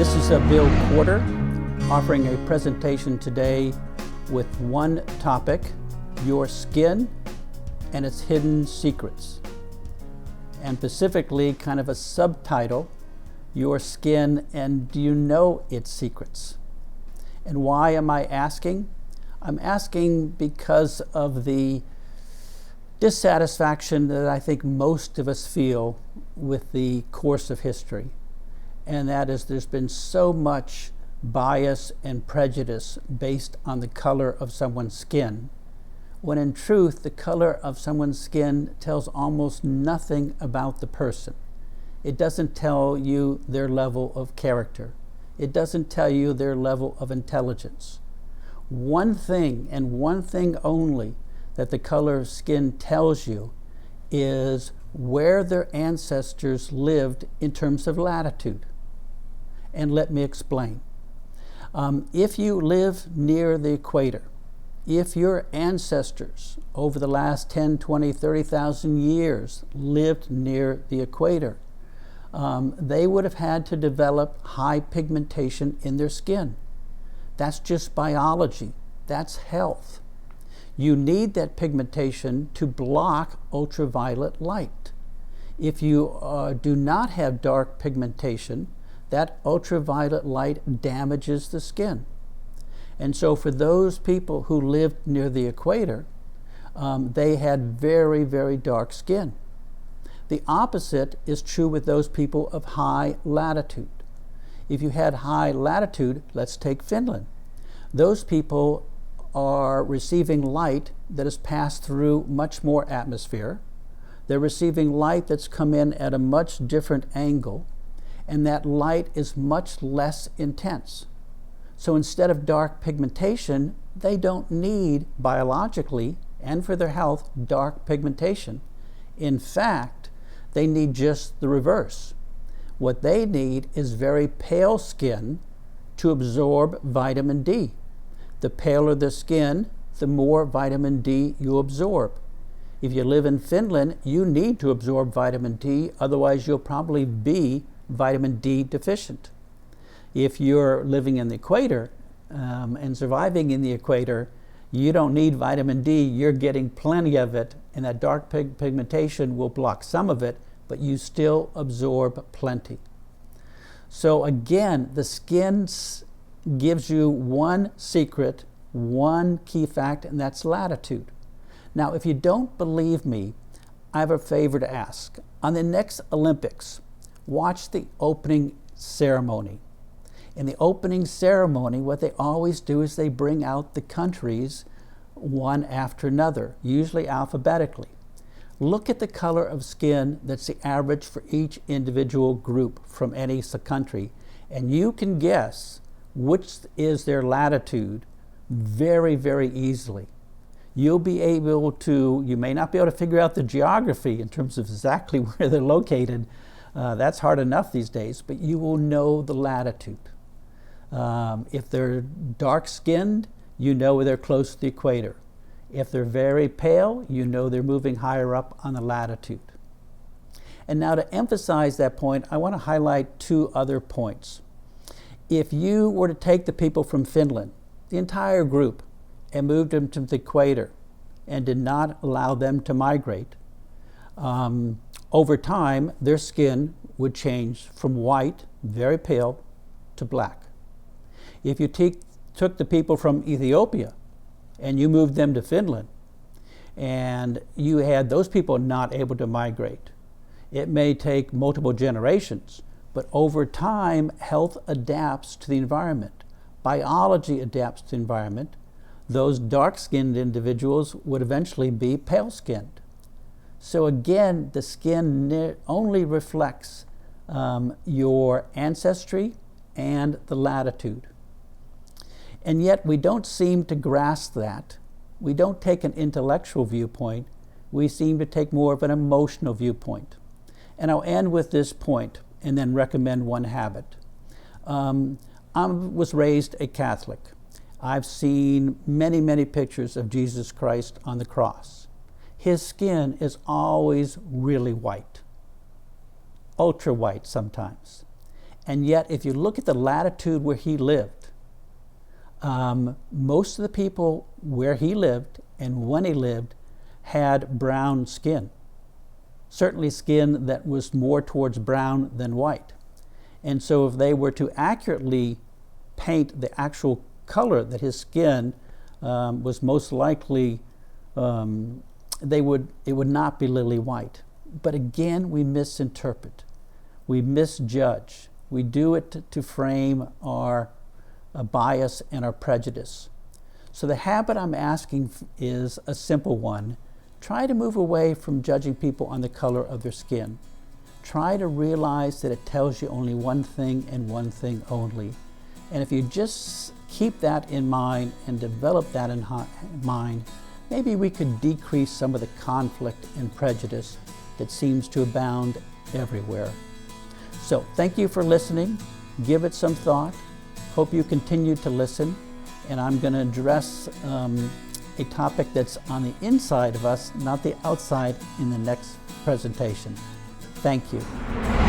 This is Bill Quarter offering a presentation today with one topic, your skin and its hidden secrets. And specifically kind of a subtitle, your skin and do you know its secrets? And why am I asking? I'm asking because of the dissatisfaction that I think most of us feel with the course of history. And that is there's been so much bias and prejudice based on the color of someone's skin, when in truth the color of someone's skin tells almost nothing about the person. It doesn't tell you their level of character. It doesn't tell you their level of intelligence. One thing and one thing only that the color of skin tells you is where their ancestors lived in terms of latitude. And let me explain. If you live near the equator, if your ancestors over the last 10, 20, 30,000 years lived near the equator, they would have had to develop high pigmentation in their skin. That's just biology. That's health. You need that pigmentation to block ultraviolet light. If you do not have dark pigmentation, that ultraviolet light damages the skin. And so for those people who lived near the equator, they had very, very dark skin. The opposite is true with those people of high latitude. If you had high latitude, let's take Finland. Those people are receiving light that has passed through much more atmosphere. They're receiving light that's come in at a much different angle, and that light is much less intense. So instead of dark pigmentation, they don't need biologically and for their health dark pigmentation. In fact, they need just the reverse. What they need is very pale skin to absorb vitamin D. The paler the skin, the more vitamin D you absorb. If you live in Finland, you need to absorb vitamin D, otherwise you'll probably be vitamin D deficient. If you're living in the equator and surviving in the equator, you don't need vitamin D, you're getting plenty of it, and that dark pigmentation will block some of it, but you still absorb plenty. So again, the skin gives you one secret, one key fact, and that's latitude. Now, if you don't believe me, I have a favor to ask. On the next Olympics, watch the opening ceremony. In the opening ceremony, what they always do is they bring out the countries one after another, usually alphabetically. Look at the color of skin that's the average for each individual group from any country, and you can guess which is their latitude very, very easily. You'll be able to, you may not be able to figure out the geography in terms of exactly where they're located. That's hard enough these days, but you will know the latitude. If they're dark-skinned, you know they're close to the equator. If they're very pale, you know they're moving higher up on the latitude. And now to emphasize that point, I want to highlight two other points. If you were to take the people from Finland, the entire group, and moved them to the equator and did not allow them to migrate, over time, their skin would change from white, very pale, to black. If you took the people from Ethiopia and you moved them to Finland, and you had those people not able to migrate, it may take multiple generations, but over time, health adapts to the environment. Biology adapts to the environment. Those dark-skinned individuals would eventually be pale-skinned. So again, the skin only reflects your ancestry and the latitude. And yet we don't seem to grasp that. We don't take an intellectual viewpoint. We seem to take more of an emotional viewpoint. And I'll end with this point and then recommend one habit. I was raised a Catholic. I've seen many, many pictures of Jesus Christ on the cross. His skin is always really white, ultra white sometimes. And yet, if you look at the latitude where he lived, most of the people where he lived and when he lived had brown skin. Certainly skin that was more towards brown than white. And so if they were to accurately paint the actual color that his skin was most likely, it would not be lily white. But again, we misinterpret. We misjudge. We do it to frame our bias and our prejudice. So the habit I'm asking is a simple one. Try to move away from judging people on the color of their skin. Try to realize that it tells you only one thing and one thing only. And if you just keep that in mind and develop that in mind, maybe we could decrease some of the conflict and prejudice that seems to abound everywhere. So thank you for listening. Give it some thought. Hope you continue to listen. And I'm going to address a topic that's on the inside of us, not the outside, in the next presentation. Thank you.